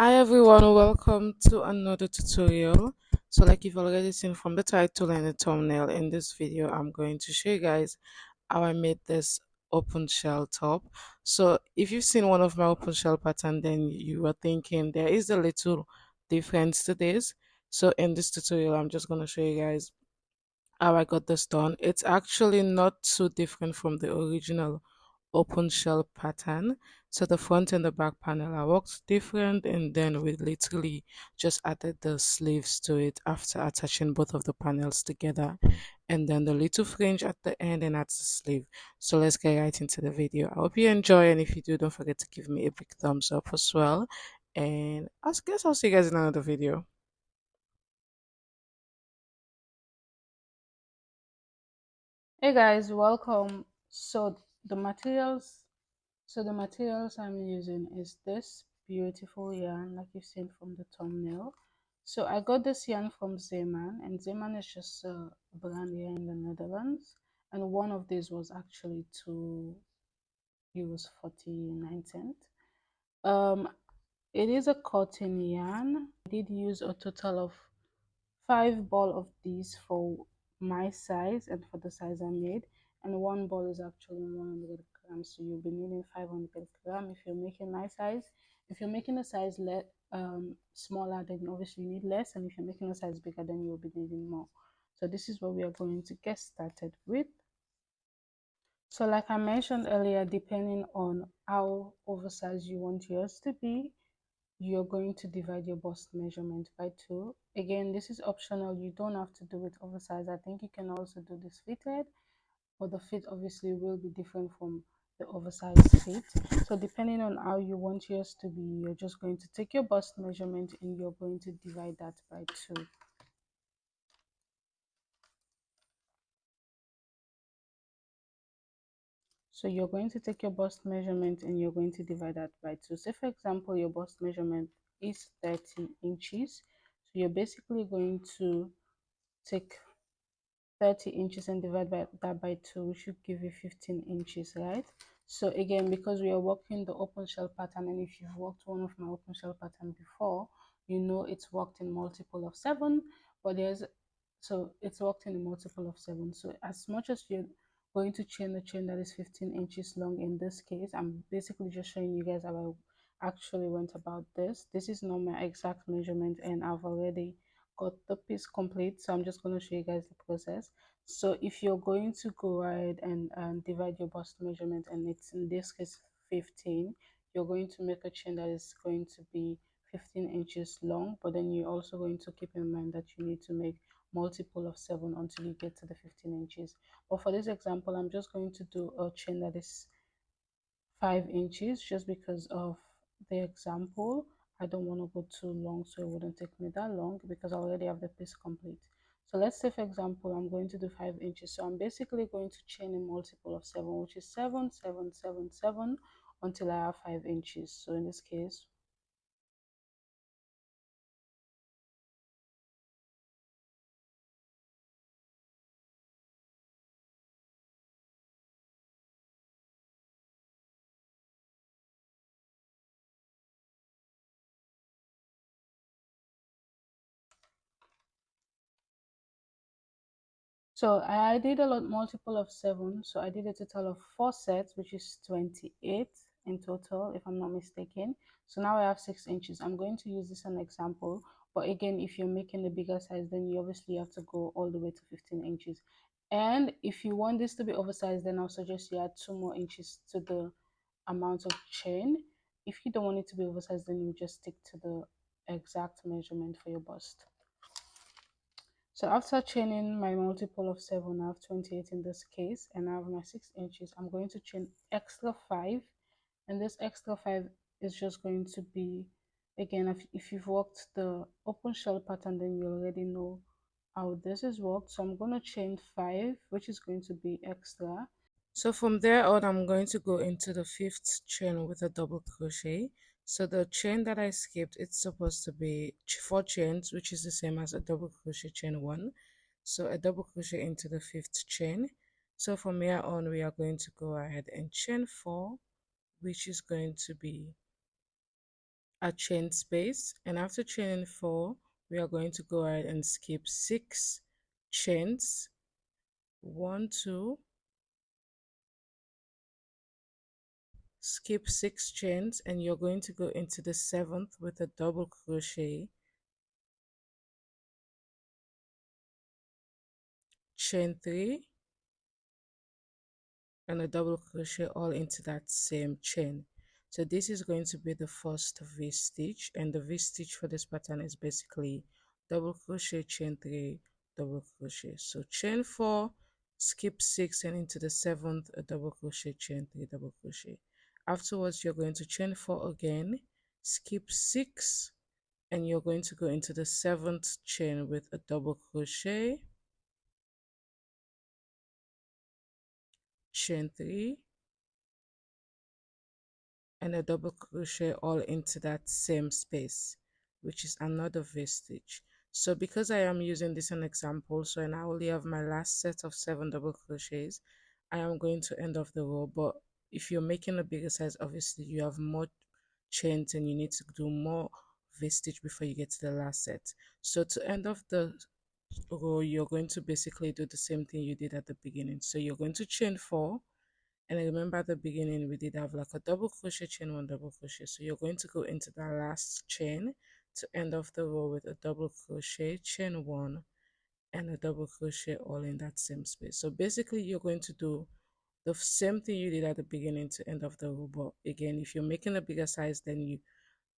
Hi everyone, welcome to another tutorial. So like you've already seen from the title and the thumbnail, in this video I'm going to show you guys how I made this open shell top. So if you've seen one of my open shell pattern, then you are thinking there is a little difference to this. So in this tutorial I'm just going to show you guys how I got this done. It's actually not too different from the original open shell pattern. So the front and the back panel are worked different, and then we literally just added the sleeves to it after attaching both of the panels together, and then the little fringe at the end, and that's the sleeve. So let's get right into the video. I hope you enjoy, and if you do, don't forget to give me a big thumbs up as well. And I guess I'll see you guys in another video. Hey guys, welcome. The materials I'm using is this beautiful yarn like you've seen from the thumbnail. So I got this yarn from Zeeman, and Zeeman is just a brand here in the Netherlands, and one of these was actually €2 49 cents. Um it is a cotton yarn. I did use a total of 5 ball of these for my size and for the size I made, and one ball is actually 100 grams, so you'll be needing 500 grams if you're making my size. If you're making a size smaller, then obviously you need less, and if you're making a size bigger, then you'll be needing more. So this is what we are going to get started with. So like I mentioned earlier, depending on how oversized you want yours to be, you're going to divide your bust measurement by 2. Again, this is optional. You don't have to do it oversized. I think you can also do this fitted, but the fit obviously will be different from the oversized fit. So depending on how you want yours to be, you're just going to take your bust measurement and you're going to divide that by 2. So you're going to take your bust measurement and you're going to divide that by 2. Say for example, your bust measurement is 30 inches. So you're basically going to take 30 inches and divide that by 2, which should give you 15 inches, right? So again, because we are working the open shell pattern, and if you've worked one of my open shell pattern before, you know it's worked in multiple of 7, but it's worked in a multiple of 7. So as much as you're going to chain the chain that is 15 inches long, in this case I'm basically just showing you guys how I actually went about this is not my exact measurement, and I've already got the piece complete, so I'm just going to show you guys the process. So if you're going to go ahead and divide your bust measurement, and it's in this case 15, you're going to make a chain that is going to be 15 inches long, but then you're also going to keep in mind that you need to make multiple of 7 until you get to the 15 inches. But for this example, I'm just going to do a chain that is 5 inches just because of the example. I don't want to go too long, so it wouldn't take me that long because I already have the piece complete. So let's say for example I'm going to do 5 inches, so I'm basically going to chain a multiple of 7, which is 7 7 7 7 until I have 5 inches. So in this case, so I did a lot multiple of 7, so I did a total of 4 sets, which is 28 in total if I'm not mistaken. So now I have 6 inches. I'm going to use this as an example, but again, if you're making the bigger size, then you obviously have to go all the way to 15 inches. And if you want this to be oversized, then I'll suggest you add 2 more inches to the amount of chain. If you don't want it to be oversized, then you just stick to the exact measurement for your bust. So after chaining my multiple of 7, I have 28 in this case, and I have my 6 inches. I'm going to chain extra 5, and this extra 5 is just going to be, again, if you've worked the open shell pattern, then you already know how this is worked. So I'm going to chain 5, which is going to be extra. So from there on, I'm going to go into the fifth chain with a double crochet. So the chain that I skipped, it's supposed to be 4 chains, which is the same as a double crochet chain 1. So a double crochet into the fifth chain. So from here on, we are going to go ahead and chain 4, which is going to be a chain space, and after chaining 4 we are going to go ahead and skip 6 chains. 1 2, skip 6 chains, and you're going to go into the 7th with a double crochet, chain 3, and a double crochet all into that same chain. So this is going to be the first V stitch, and the V stitch for this pattern is basically double crochet, chain 3, double crochet. So chain 4, skip 6, and into the 7th a double crochet, chain 3, double crochet. Afterwards you're going to chain 4 again, skip 6, and you're going to go into the 7th chain with a double crochet, chain 3, and a double crochet all into that same space, which is another V stitch. So because I am using this an example, so and I only have my last set of 7 double crochets, I am going to end off the row. But if you're making a bigger size, obviously you have more chains and you need to do more V stitch before you get to the last set. So to end off the row, you're going to basically do the same thing you did at the beginning. So you're going to chain 4, and I remember at the beginning we did have like a double crochet, chain 1, double crochet. So you're going to go into the last chain to end off the row with a double crochet, chain 1, and a double crochet all in that same space. So basically you're going to do the same thing you did at the beginning to end off the row. But again, if you're making a bigger size, then you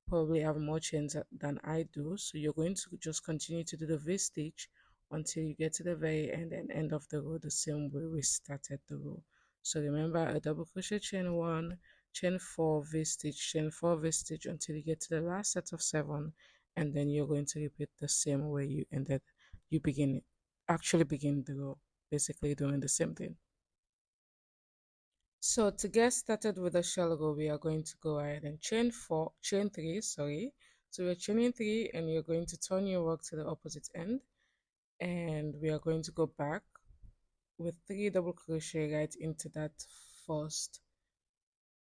probably have more chains than I do. So you're going to just continue to do the V stitch until you get to the very end and end of the row the same way we started the row. So remember, a double crochet, chain 1, chain 4, V stitch, chain 4, V stitch until you get to the last set of 7, and then you're going to repeat the same way you ended, you begin actually begin the row, basically doing the same thing. So to get started with the shell row, we are going to go ahead and chain 3, sorry. So we're chaining 3, and you're going to turn your work to the opposite end, and we are going to go back with 3 double crochet right into that first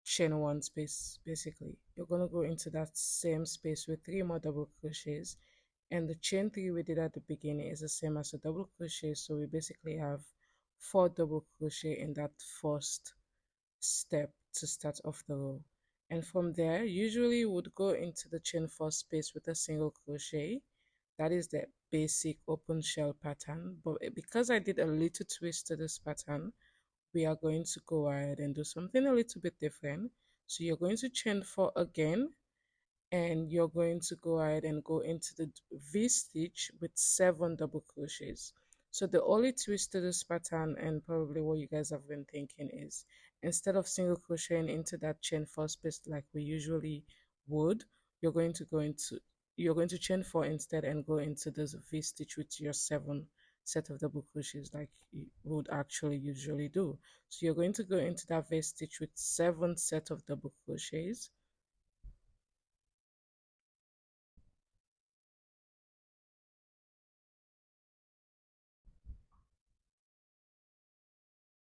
chain 1 space. Basically you're going to go into that same space with 3 more double crochets, and the chain 3 we did at the beginning is the same as a double crochet, so we basically have 4 double crochet in that first step to start off the row. And from there, usually you would go into the chain 4 space with a single crochet. That is the basic open shell pattern, but because I did a little twist to this pattern, we are going to go ahead and do something a little bit different. So you're going to chain 4 again, and you're going to go ahead and go into the V stitch with 7 double crochets. So the only twist to this pattern, and probably what you guys have been thinking, is instead of single crocheting into that chain 4 space like we usually would, you're going to go into you're going to chain 4 instead and go into this V stitch with your 7 set of double crochets like you would actually usually do. So you're going to go into that V stitch with 7 set of double crochets,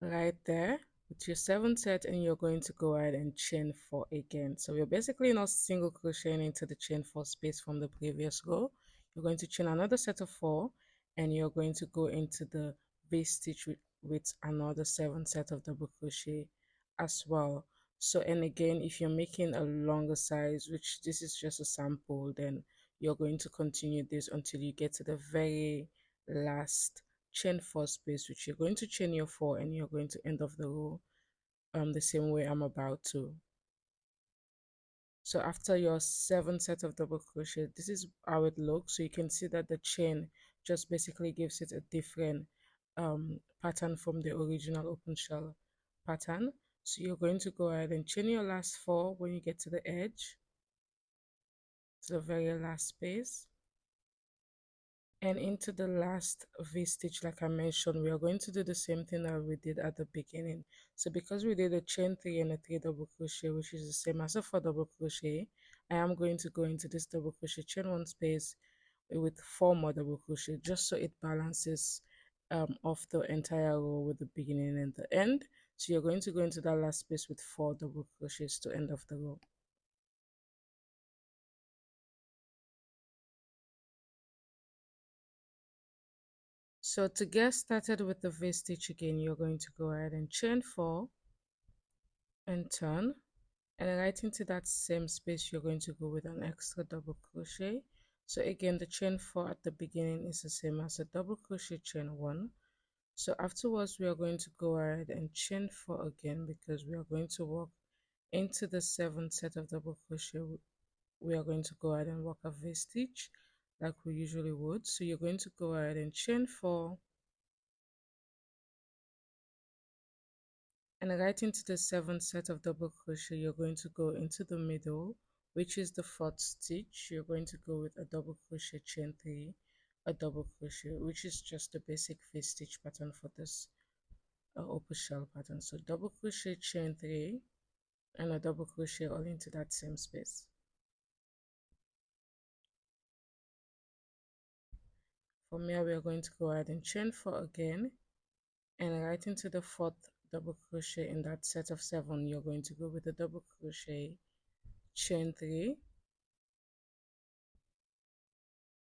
right there with your 7 set, and you're going to go ahead and chain 4 again. So we're basically not single crocheting into the chain 4 space from the previous row. You're going to chain another set of 4, and you're going to go into the base stitch with another 7 set of double crochet as well. So, and again, if you're making a longer size, which this is just a sample, then you're going to continue this until you get to the very last chain 4 space, which you're going to chain your 4, and you're going to end off the row the same way I'm about to. So after your 7 set of double crochet, this is how it looks. So you can see that the chain just basically gives it a different pattern from the original open shell pattern. So you're going to go ahead and chain your last 4 when you get to the edge, to the very last space, and into the last V stitch. Like I mentioned, we are going to do the same thing that we did at the beginning. So because we did a chain 3 and a 3 double crochet, which is the same as a 4 double crochet, I am going to go into this double crochet, chain 1 space with 4 more double crochet, just so it balances off the entire row with the beginning and the end. So you're going to go into that last space with 4 double crochets to end off the row. So to get started with the V-stitch again, you're going to go ahead and chain 4 and turn, and right into that same space you're going to go with an extra double crochet. So again, the chain 4 at the beginning is the same as a double crochet chain 1. So afterwards we are going to go ahead and chain 4 again, because we are going to work into the 7th set of double crochet. We are going to go ahead and work a V-stitch like we usually would. So you're going to go ahead and chain 4, and right into the 7th set of double crochet you're going to go into the middle, which is the 4th stitch. You're going to go with a double crochet chain 3, a double crochet, which is just the basic V-stitch pattern for this open shell pattern. So double crochet chain 3 and a double crochet all into that same space. From here we are going to go ahead and chain 4 again, and right into the 4th double crochet in that set of 7 you're going to go with a double crochet chain 3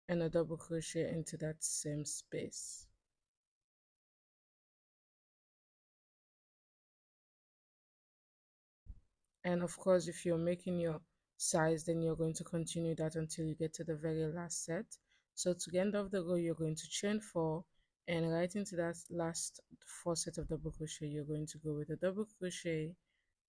and a double crochet into that same space. And of course, if you're making your size, then you're going to continue that until you get to the very last set. So to the end of the row you're going to chain 4, and right into that last 4 set of double crochet you're going to go with a double crochet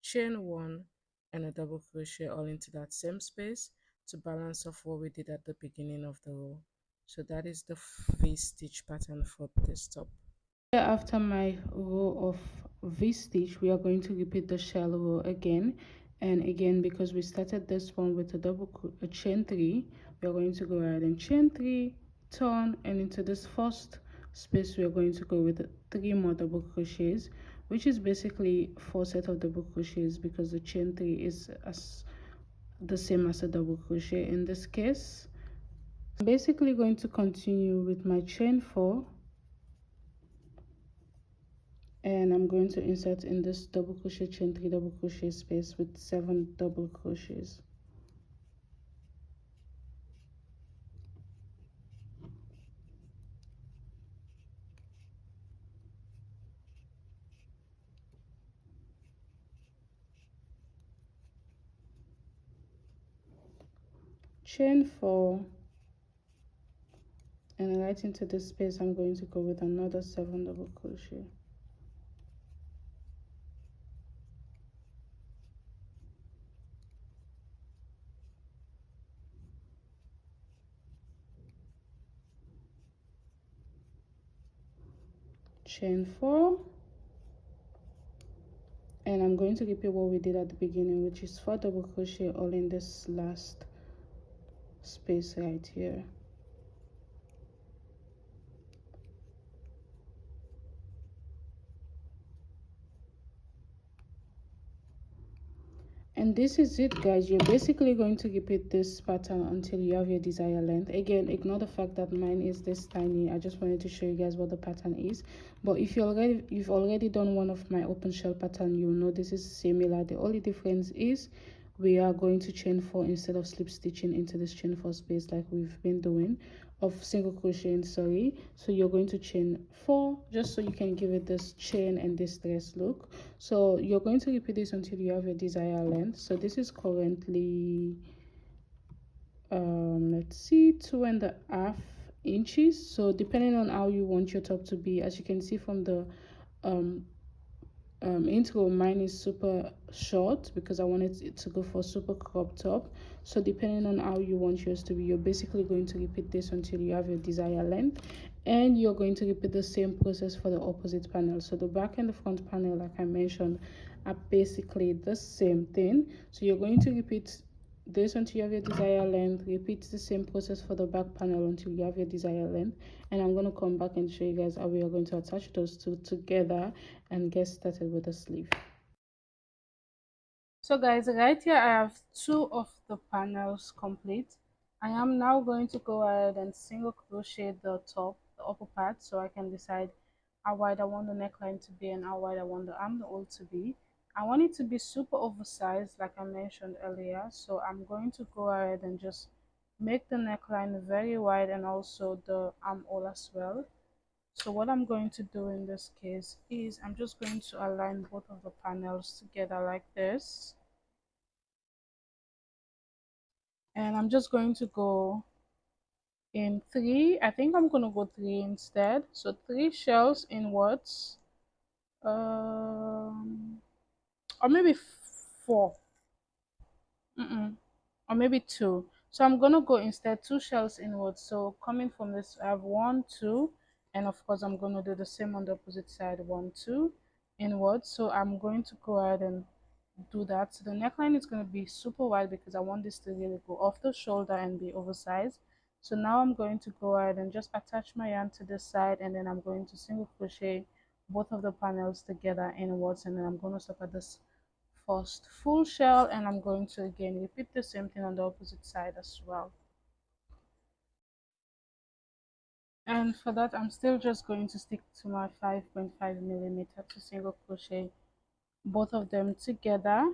chain 1 and a double crochet all into that same space to balance off what we did at the beginning of the row. So that is the V-stitch pattern for this top. After my row of V-stitch, we are going to repeat the shell row again and again, because we started this one with a chain 3. We are going to go ahead and chain 3, turn, and into this first space we are going to go with 3 more double crochets, which is basically 4 sets of double crochets, because the chain 3 is the same as a double crochet in this case. I'm basically going to continue with my chain 4, and I'm going to insert in this double crochet chain 3 double crochet space with 7 double crochets. Chain 4, and right into this space I'm going to go with another 7 double crochet. Chain 4, and I'm going to repeat what we did at the beginning, which is 4 double crochet all in this last space right here. And this is it, guys. You're basically going to repeat this pattern until you have your desired length. Again, ignore the fact that mine is this tiny. I just wanted to show you guys what the pattern is. But if you've already done one of my open shell pattern, you'll know this is similar. The only difference is we are going to chain 4 instead of slip stitching into this chain 4 space like we've been doing, of single crocheting, sorry. So you're going to chain 4 just so you can give it this chain and this dress look. So you're going to repeat this until you have your desired length. So this is currently let's see, 2.5 inches. So depending on how you want your top to be, as you can see from the um intro, mine is super short because I wanted it to go for super crop top. So depending on how you want yours to be, you're basically going to repeat this until you have your desired length, and you're going to repeat the same process for the opposite panel. So the back and the front panel, like I mentioned, are basically the same thing. So you're going to repeat this until you have your desired length, repeat the same process for the back panel until you have your desired length, and I'm going to come back and show you guys how we are going to attach those two together and get started with the sleeve. So guys, right here I have 2 of the panels complete. I am now going to go ahead and single crochet the top, the upper part, so I can decide how wide I want the neckline to be and how wide I want the armhole to be. I want it to be super oversized like I mentioned earlier, so I'm going to go ahead and just make the neckline very wide and also the armhole as well. So what I'm going to do in this case is I'm just going to align both of the panels together like this, and I'm just going to go in three. I think I'm going to go three instead, so three shells inwards, or maybe four. Or maybe two. So I'm gonna go instead two shells inwards. So coming from this, I have one, two, and of course I'm gonna do the same on the opposite side, one, two, inwards. So I'm going to go ahead and do that. So the neckline is going to be super wide because I want this to really go off the shoulder and be oversized. So now I'm going to go ahead and just attach my yarn to this side, and then I'm going to single crochet both of the panels together inwards, and then I'm going to stop at this first full shell, and I'm going to again repeat the same thing on the opposite side as well. And for that, I'm still just going to stick to my 5.5 millimeter to single crochet both of them together.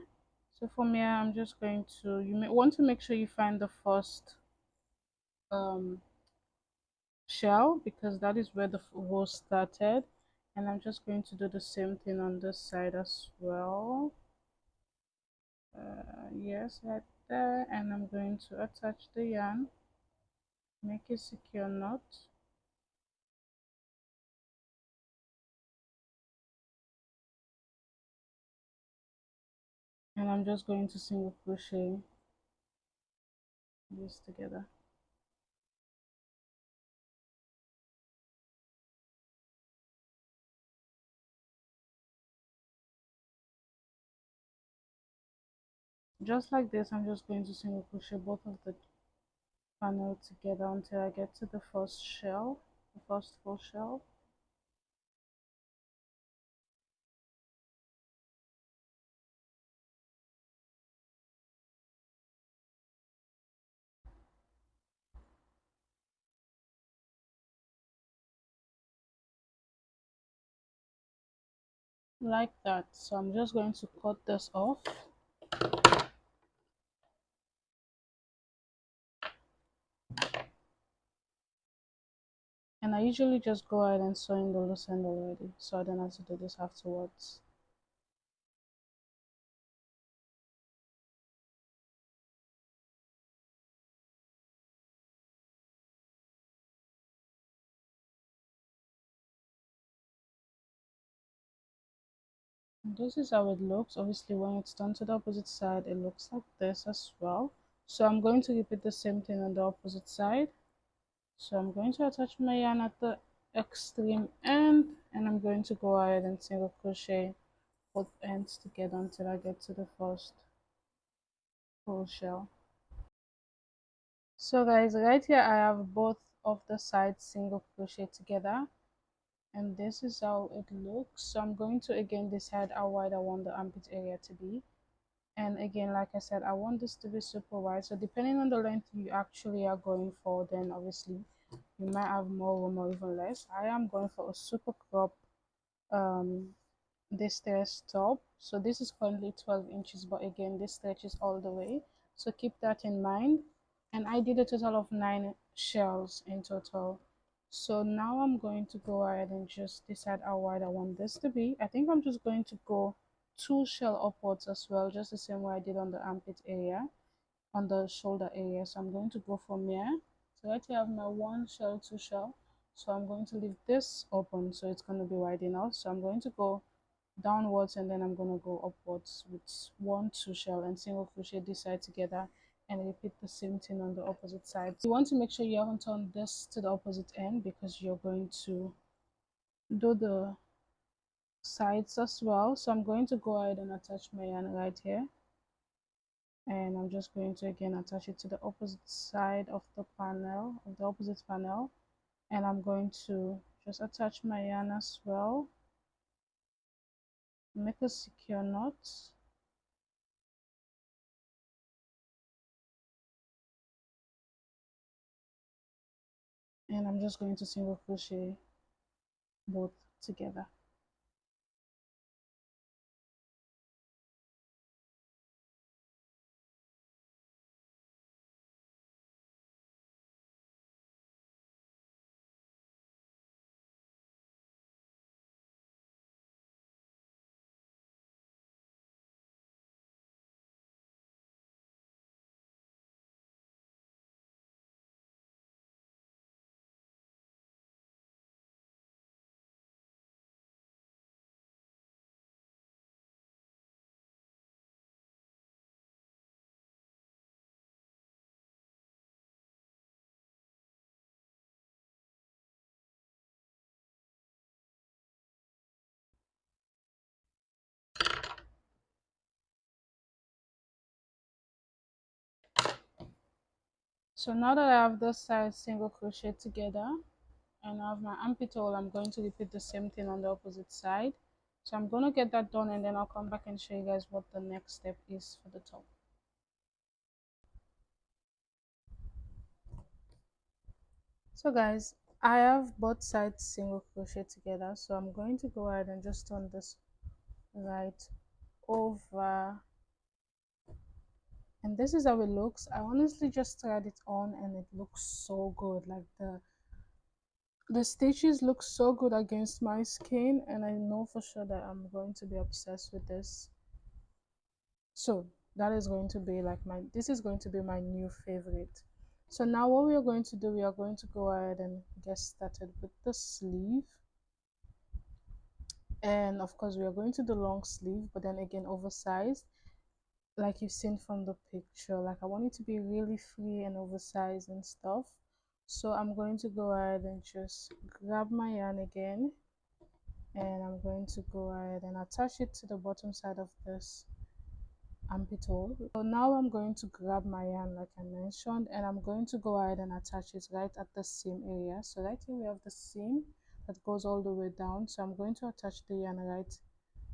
So from here, I'm just going to, you may want to make sure you find the first um, shell, because that is where the row started. And I'm just going to do the same thing on this side as well. Yes, right there. And I'm going to attach the yarn, make a secure knot. And I'm just going to single crochet this together. Just like this, I'm just going to single crochet both of the panel together until I get to the first shell, the first full shell. Like that. So I'm just going to cut this off, and I usually just go ahead and sew in the loose end already, so I don't have to do this afterwards. And this is how it looks. Obviously when it's done to the opposite side, it looks like this as well. So I'm going to repeat the same thing on the opposite side. So I'm going to attach my yarn at the extreme end, and I'm going to go ahead and single crochet both ends together until I get to the first full shell. So guys, right here I have both of the sides single crochet together, and this is how it looks. So I'm going to again decide how wide I want the armpit area to be, and again, like I said, I want this to be super wide. So depending on the length you actually are going for, then obviously you might have more room or even less. I am going for a super crop this stretch top. So this is currently 12 inches, but again this stretches all the way, so keep that in mind. And I did a total of 9 shells in total. So now I'm going to go ahead and just decide how wide I want this to be. I think I'm just going to go 2 shell upwards as well, just the same way I did on the armpit area, on the shoulder area. So I'm going to go from here. So right here I have my 1 shell, 2 shell. So I'm going to leave this open, so it's going to be wide enough. So I'm going to go downwards, and then I'm going to go upwards with 1, 2 shell and single crochet this side together, and repeat the same thing on the opposite side. You want to make sure you haven't turned this to the opposite end, because you're going to do the sides as well. So I'm going to go ahead and attach my yarn right here, and I'm just going to again attach it to the opposite side of the panel, of the opposite panel, and I'm going to just attach my yarn as well, make a secure knot, and I'm just going to single crochet both together. So now that I have this side single crochet together and I have my armpit hole, I'm going to repeat the same thing on the opposite side. So I'm going to get that done and then I'll come back and show you guys what the next step is for the top. So guys, I have both sides single crochet together, so I'm going to go ahead and just turn this right over, and this is how it looks. I honestly just tried it on and it looks so good. Like the stitches look so good against my skin, and I know for sure that I'm going to be obsessed with this. So that is going to be like this is going to be my new favorite. So now what we are going to do, we are going to go ahead and get started with the sleeve. And of course we are going to do long sleeve, but then again oversized, like you've seen from the picture. Like I want it to be really free and oversized and stuff. So I'm going to go ahead and just grab my yarn again, and I'm going to go ahead and attach it to the bottom side of this armpit hole. So now I'm going to grab my yarn like I mentioned, and I'm going to go ahead and attach it right at the seam area. So right here we have the seam that goes all the way down, so I'm going to attach the yarn right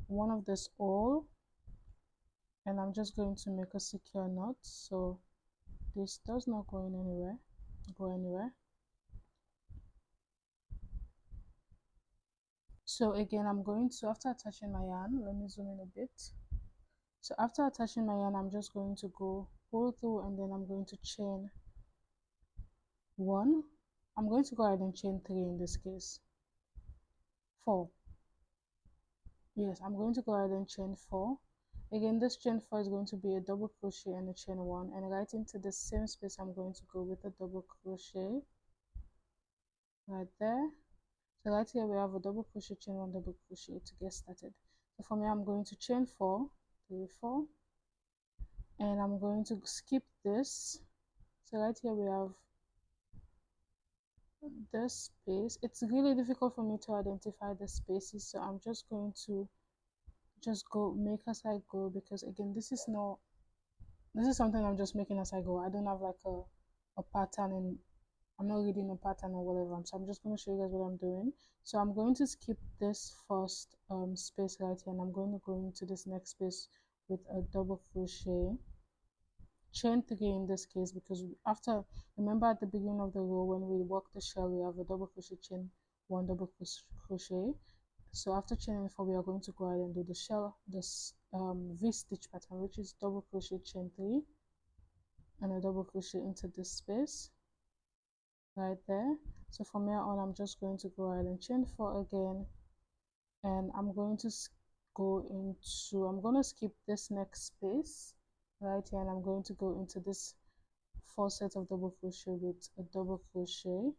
one of this hole, and I'm just going to make a secure knot so this does not go anywhere. So again, I'm going to, after attaching my yarn, let me zoom in a bit. So after attaching my yarn, I'm just going to go pull through, and then I'm going to chain one. I'm going to go ahead and chain three in this case. Four. Yes, I'm going to go ahead and chain four. Again, this chain four is going to be a double crochet and a chain one, and right into the same space I'm going to go with a double crochet right there. So right here we have a double crochet, chain one, double crochet to get started. So for me, I'm going to chain four, three, four, and I'm going to skip this. So right here we have this space. It's really difficult for me to identify the spaces, so I'm just going to just go make as I go, because again, this is something I'm just making as I go. I don't have like a pattern, and I'm not reading a pattern or whatever. So I'm just going to show you guys what I'm doing. So I'm going to skip this first space right here, and I'm going to go into this next space with a double crochet, chain three in this case, because after, remember at the beginning of the row when we work the shell, we have a double crochet, chain one, double crochet. So after chaining four, we are going to go ahead and do the shell, this V stitch pattern, which is double crochet, chain three, and a double crochet into this space right there. So from here on, I'm just going to go ahead and chain four again, and I'm going to I'm going to skip this next space right here, and I'm going to go into this four sets of double crochet with a double crochet,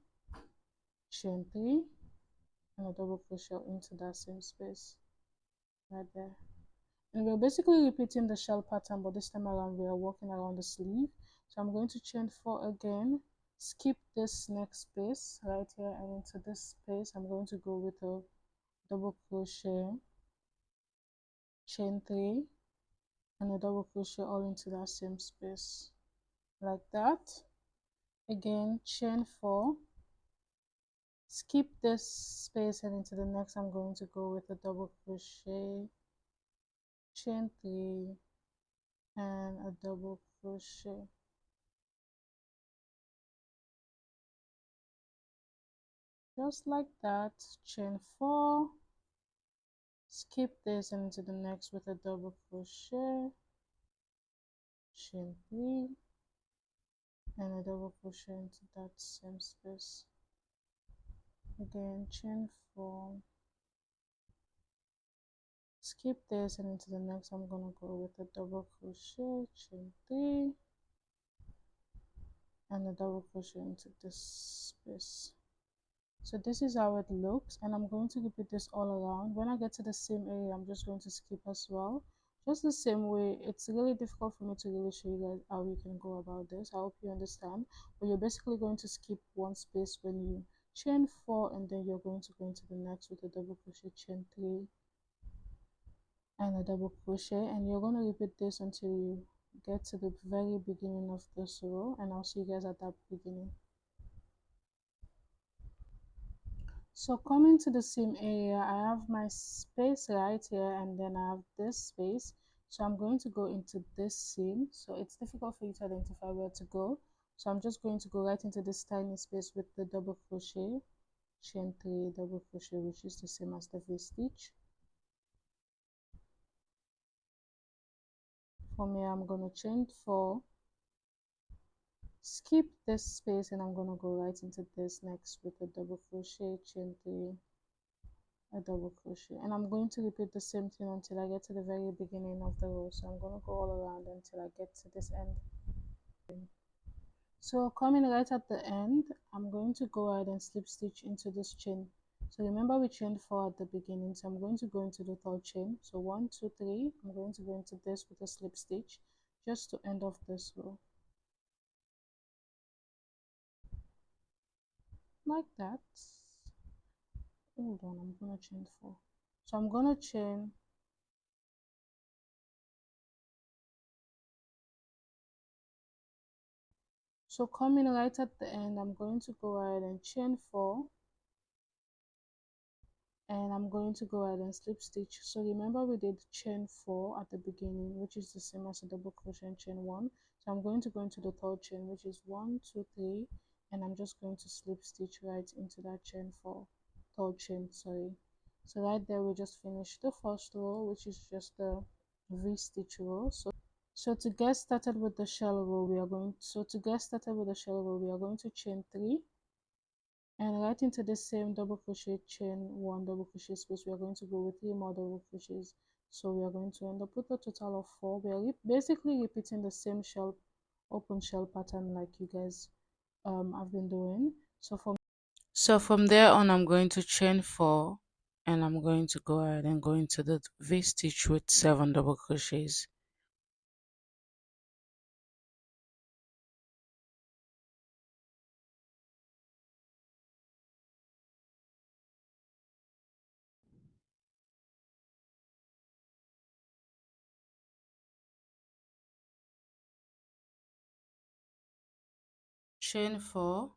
chain three, and a double crochet into that same space right there. And we're basically repeating the shell pattern, but this time around we are working around the sleeve. So I'm going to chain four again, skip this next space right here, and into this space I'm going to go with a double crochet, chain three, and a double crochet all into that same space like that. Again, chain four, skip this space, and into the next I'm going to go with a double crochet, chain three, and a double crochet. Just like that. Chain four, skip this and into the next with a double crochet, chain three, and a double crochet into that same space. Again, chain four, skip this and into the next I'm gonna go with a double crochet, chain three, and a double crochet into this space. So this is how it looks, and I'm going to repeat this all around. When I get to the same area, I'm just going to skip as well, just the same way. It's really difficult for me to really show you guys how you can go about this. I hope you understand, but you're basically going to skip one space when you chain four, and then you're going to go into the next with a double crochet, chain three, and a double crochet, and you're going to repeat this until you get to the very beginning of this row, and I'll see you guys at that beginning. So coming to the seam area, I have my space right here, and then I have this space. So I'm going to go into this seam. So it's difficult for you to identify where to go. So I'm just going to go right into this tiny space with the double crochet, chain 3, double crochet, which is the same as the V-stitch. From here, I'm going to chain 4, skip this space, and I'm going to go right into this next with a double crochet, chain 3, a double crochet, and I'm going to repeat the same thing until I get to the very beginning of the row. So I'm going to go all around until I get to this end. So coming right at the end, I'm going to go ahead and slip stitch into this chain. So remember we chained 4 at the beginning, so I'm going to go into the third chain. So 1 2 3, I'm going to go into this with a slip stitch just to end off this row like that. Hold on, I'm gonna chain 4. So I'm gonna chain, so coming right at the end, I'm going to go ahead and chain 4, and I'm going to go ahead and slip stitch. So remember we did chain 4 at the beginning, which is the same as a double crochet and chain 1. So I'm going to go into the third chain, which is 1 2 3, and I'm just going to slip stitch right into that chain 4, third chain, sorry. So right there we just finished the first row, which is just the V-stitch row. So to get started with the shell row, we are going to chain 3, and right into the same double crochet, chain 1 double crochet space, we are going to go with 3 more double crochets. So we are going to end up with a total of 4. We are basically repeating the same shell, open shell pattern like you guys have been doing. So from there on, I'm going to chain 4, and I'm going to go ahead and go into the V stitch with 7 double crochets. Chain 4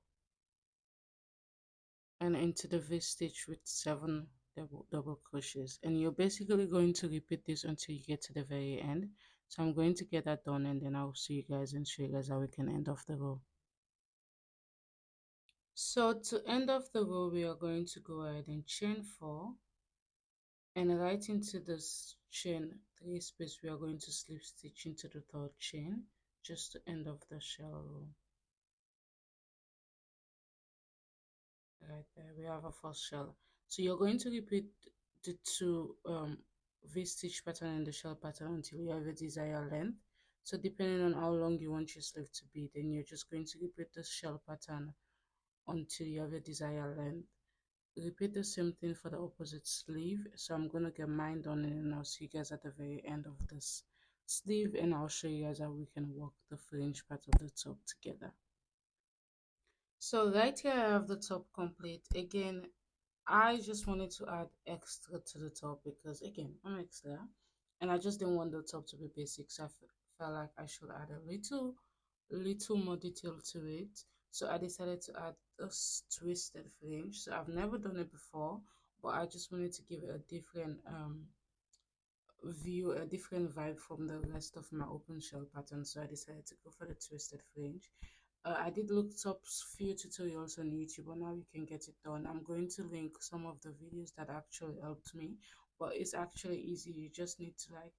and into the V stitch with 7 double crochets, and you're basically going to repeat this until you get to the very end. So I'm going to get that done, and then I'll see you guys and show you guys how we can end off the row. So to end off the row, we are going to go ahead and chain 4, and right into this chain 3 space, we are going to slip stitch into the third chain just to end off the shell row. Right there we have a first shell. So you're going to repeat the two V-stitch pattern and the shell pattern until you have a desired length. So depending on how long you want your sleeve to be, then you're just going to repeat the shell pattern until you have a desired length. Repeat the same thing for the opposite sleeve. So I'm going to get mine done, and I'll see you guys at the very end of this sleeve, and I'll show you guys how we can work the fringe part of the top together. So right here I have the top complete. Again, I just wanted to add extra to the top because again I'm extra, and I just didn't want the top to be basic, so felt like I should add a little more detail to it. So I decided to add this twisted fringe. So I've never done it before, but I just wanted to give it a different view, a different vibe from the rest of my open shell pattern. So I decided to go for the twisted fringe. I did look up few tutorials on YouTube, but now you can get it done. I'm going to link some of the videos that actually helped me, but it's actually easy. You just need to like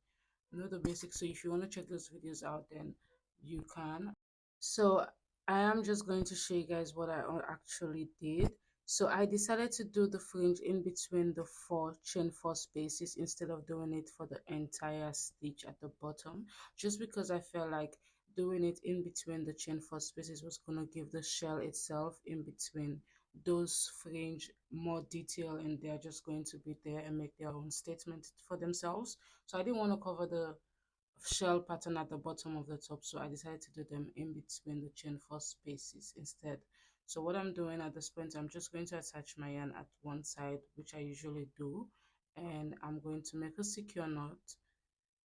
know the basics. So if you want to check those videos out, then you can. So I am just going to show you guys what I actually did. So I decided to do the fringe in between the chain 4 spaces instead of doing it for the entire stitch at the bottom, just because I felt like doing it in between the chain 4 spaces was going to give the shell itself in between those fringe more detail, and they're just going to be there and make their own statement for themselves. So I didn't want to cover the shell pattern at the bottom of the top, so I decided to do them in between the chain 4 spaces instead. So what I'm doing at this point, I'm just going to attach my yarn at one side, which I usually do, and I'm going to make a secure knot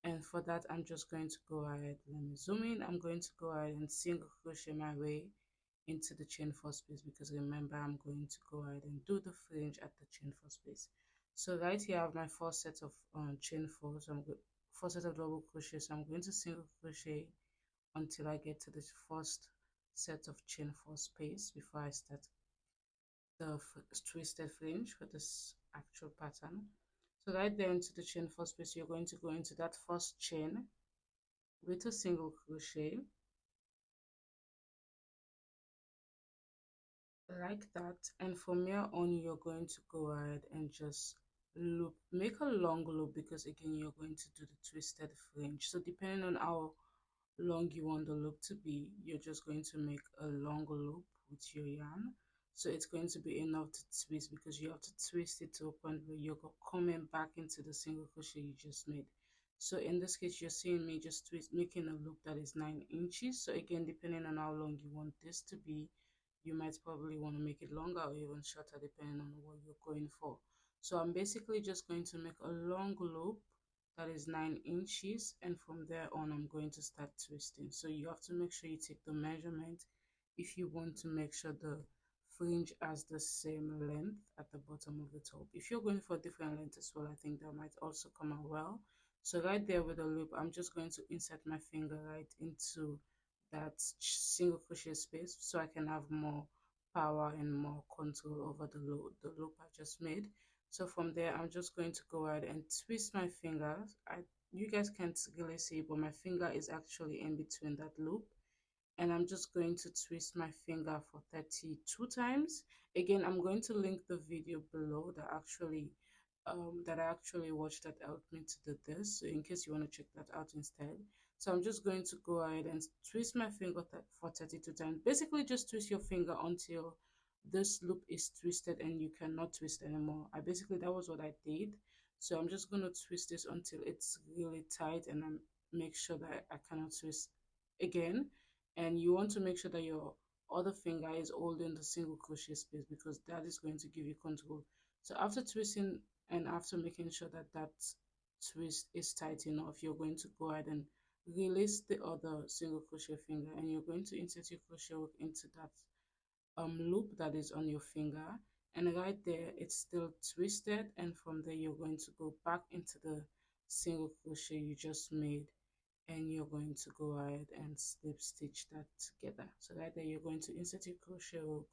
And for that, I'm just going to go ahead, let me zoom in. I'm going to go ahead and single crochet my way into the chain 4 space, because remember, I'm going to go ahead and do the fringe at the chain 4 space. So right here I have my 4 sets of chain 4, so 4 sets of double crochet. So I'm going to single crochet until I get to the first set of chain 4 space before I start the twisted fringe for this actual pattern. So right there into the chain 4 space, you're going to go into that first chain with a single crochet like that, and from here on you're going to go ahead and just loop, make a long loop, because again you're going to do the twisted fringe. So depending on how long you want the loop to be, you're just going to make a long loop with your yarn. So it's going to be enough to twist, because you have to twist it to a point where you're coming back into the single crochet you just made. So in this case, you're seeing me just twist, making a loop that is 9 inches. So again, depending on how long you want this to be, you might probably want to make it longer or even shorter, depending on what you're going for. So I'm basically just going to make a long loop that is 9 inches, and from there on I'm going to start twisting. So you have to make sure you take the measurement if you want to make sure the fringe has the same length at the bottom of the top. If you're going for a different length as well, I think that might also come out well. So right there with the loop, I'm just going to insert my finger right into that single crochet space, so I can have more power and more control over the loop I just made. So from there, I'm just going to go ahead and twist my fingers. You guys can't really see, but my finger is actually in between that loop, and I'm just going to twist my finger for 32 times. Again, I'm going to link the video below that I actually watched that helped me to do this, so in case you want to check that out instead. So I'm just going to go ahead and twist my finger for 32 times. Basically, just twist your finger until this loop is twisted and you cannot twist anymore. That was what I did. So I'm just going to twist this until it's really tight, and I make sure that I cannot twist again. And you want to make sure that your other finger is holding the single crochet space, because that is going to give you control. So after twisting and after making sure that that twist is tight enough, you're going to go ahead and release the other single crochet finger, and you're going to insert your crochet hook into that loop that is on your finger, and right there it's still twisted, and from there you're going to go back into the single crochet you just made, and you're going to go ahead and slip stitch that together. So right there you're going to insert your crochet hook,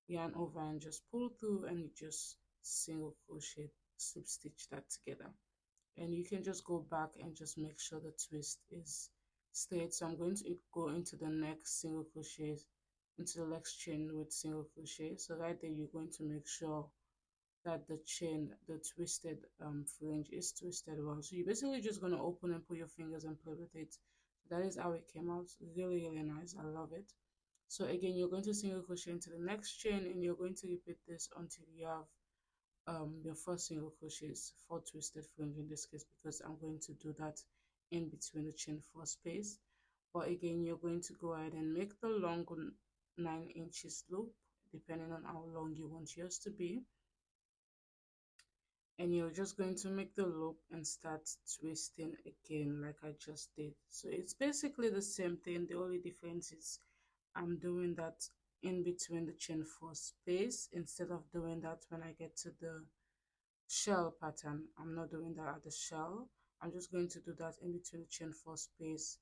yarn over, and just pull through, and you just single crochet, slip stitch that together. And you can just go back and just make sure the twist is straight. So I'm going to go into the next single crochet, into the next chain with single crochet. So right there you're going to make sure that the twisted fringe is twisted well. So you're basically just going to open and put your fingers and play with it. That is how it came out. Really nice. I love it. So again, you're going to single crochet into the next chain, and you're going to repeat this until you have your first single crochets for twisted fringe in this case, because I'm going to do that in between the chain 4 space. But again, you're going to go ahead and make the long 9 inches loop, depending on how long you want yours to be, and you're just going to make the loop and start twisting again like I just did. So it's basically the same thing. The only difference is I'm doing that in between the chain 4 space instead of doing that when I get to the shell pattern. I'm not doing that at the shell. I'm just going to do that in between the chain 4 space,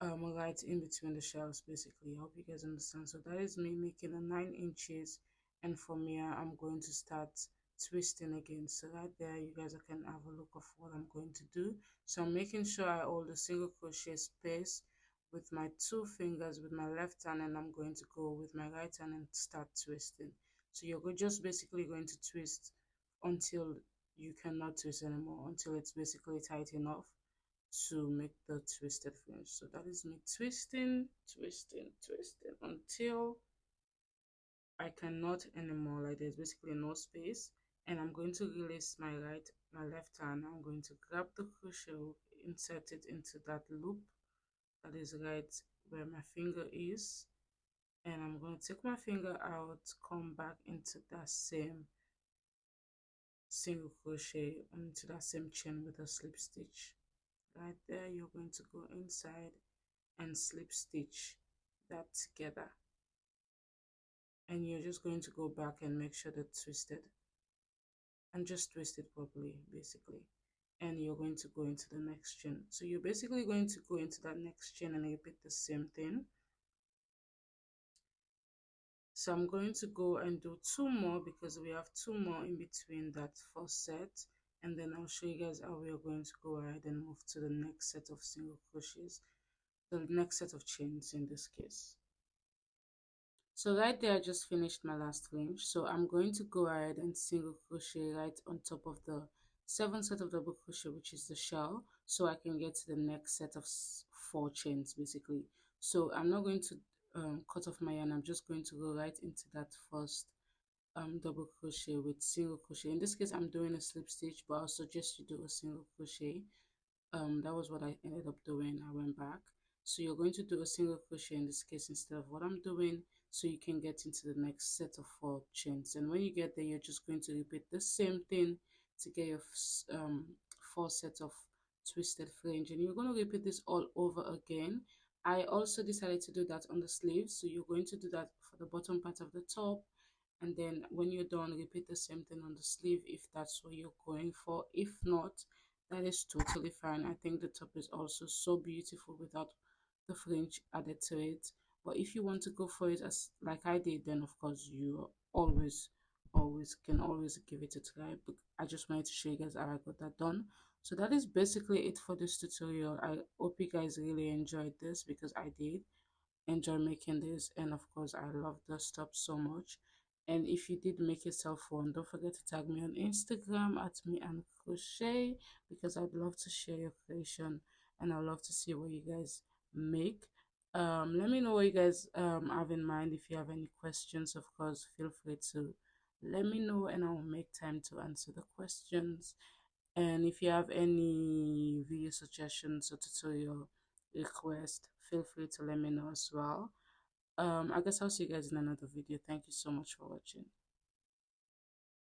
right in between the shells. Basically, I hope you guys understand. So that is me making a 9 inches, and from here I'm going to start twisting again. So right there you guys can have a look of what I'm going to do. So I'm making sure I hold the single crochet space with my 2 fingers with my left hand, and I'm going to go with my right hand and start twisting. So you're just basically going to twist until you cannot twist anymore, until it's basically tight enough to make the twisted fringe. So that is me twisting, twisting until I cannot anymore. Like there's basically no space, and I'm going to release my left hand. I'm going to grab the crochet hook, insert it into that loop that is right where my finger is, and I'm going to take my finger out, come back into that same single crochet, into that same chain with a slip stitch. right there, you're going to go inside and slip stitch that together, and you're just going to go back and make sure that twisted, and just twist it properly basically, and you're going to go into the next chain. So you're basically going to go into that next chain and repeat the same thing. So I'm going to go and do two more because we have two more in between that first set, and then I'll show you guys how we are going to go ahead and move to the next set of single crochets, the next set of chains in this case. So right there I just finished my last fringe, so I'm going to go ahead and single crochet right on top of the seventh set of double crochet, which is the shell, so I can get to the next set of four chains basically. So I'm not going to cut off my yarn, I'm just going to go right into that first double crochet with single crochet. In this case I'm doing a slip stitch, but I'll suggest you do a single crochet. That was what I ended up doing. I went back, so you're going to do a single crochet in this case instead of what I'm doing, so you can get into the next set of four chains. And when you get there, you're just going to repeat the same thing to get your four sets of twisted fringe, and you're going to repeat this all over again. I also decided to do that on the sleeves, so you're going to do that for the bottom part of the top, and then when you're done, repeat the same thing on the sleeve if that's what you're going for. If not, that is totally fine. I think the top is also so beautiful without the fringe added to it. But if you want to go for it as like I did, then of course you always can always give it a try. But I just wanted to show you guys how I got that done. So that is basically it for this tutorial. I hope you guys really enjoyed this because I did enjoy making this, and of course I love the top so much. And if you did make yourself one, don't forget to tag me on Instagram at me and crochet, because I'd love to share your creation and I'd love to see what you guys make. Let me know what you guys have in mind. If you have any questions, of course feel free to let me know and I'll make time to answer the questions. And if you have any video suggestions or tutorial request, feel free to let me know as well. I guess I'll see you guys in another video. Thank you so much for watching.